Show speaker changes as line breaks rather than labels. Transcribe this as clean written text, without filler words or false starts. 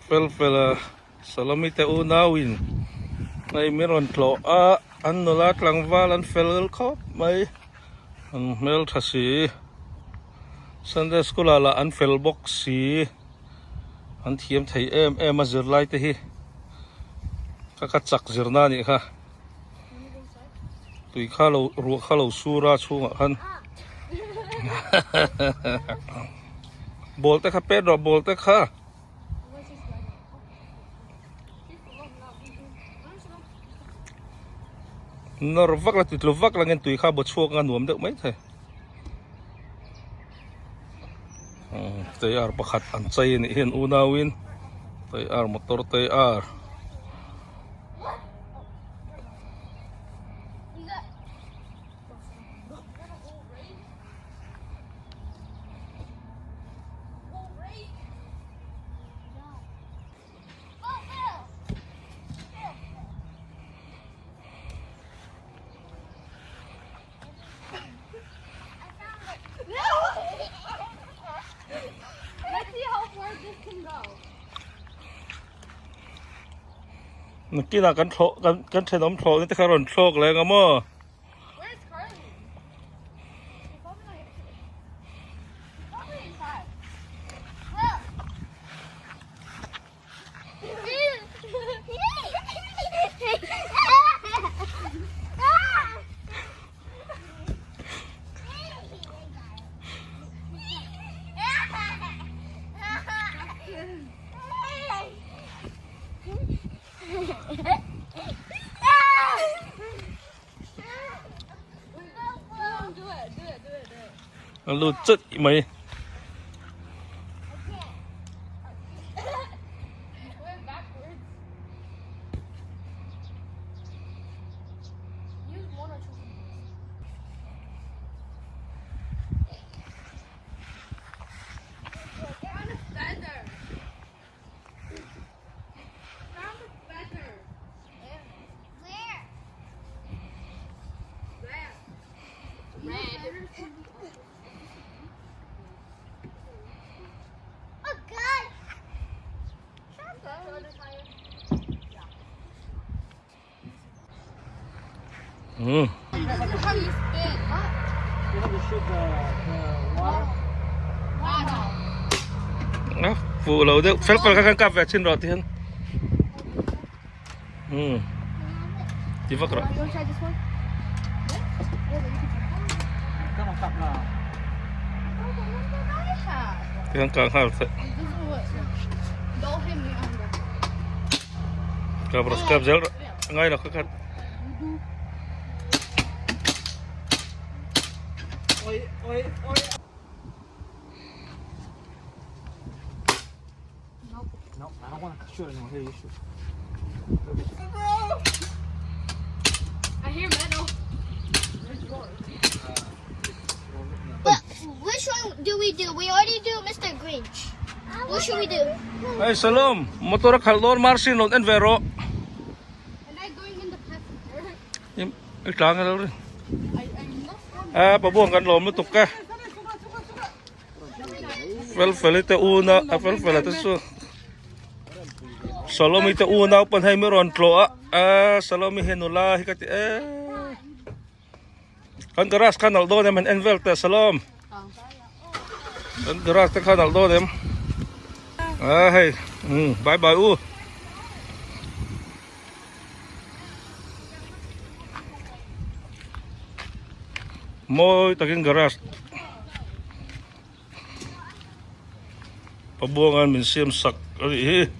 Fel Salomi te Unawin may meron tlawh ano la tlangvalan fel kop may ang mel thasi Sunday school ala an fel box si an thiam thei em azir lai te hi kakachak zirna ni kha tui khalo ru khalo sura chunga khan bolte kha pedro bolte kha norvak la titlovak la ngen tui kha bo chuak nga nuam deuh mai the tei ar pakhat an chai ni hin unawin tei ar motor tei ar nakina kan thlo kan thenom thlo ni te kharon thlok le ngamo lu chết mày
How do you spit?
You have to shoot the water.
phụ lâu đấy phép còn các cặp về trên đó thì hơn chỉ vắt rồi
You want to try this one?
Come on, stop now.
thì hơn càng hao thật
Don't hit me on the.
cặp dễ ngay là các
Oi, oi, oi. Nope, I don't want to shoot anyone. Here, you shoot.
I hear metal.
Which one do we do? We already do Mr. Grinch. What should we do?
Hey Salom motor khaldon marsin on envero
Am I going in the passenger?
itlang lo rin
I'm not.
pabuang kan lom lutuk ka fel te una fel te su Salomi te una pan hay meron tlawh Salomi henula hikati kan garas kan aldo nem envel te Salom kan garas te kan aldo nem hey bye bye Moy taking garas pabuangan min siyam sak ali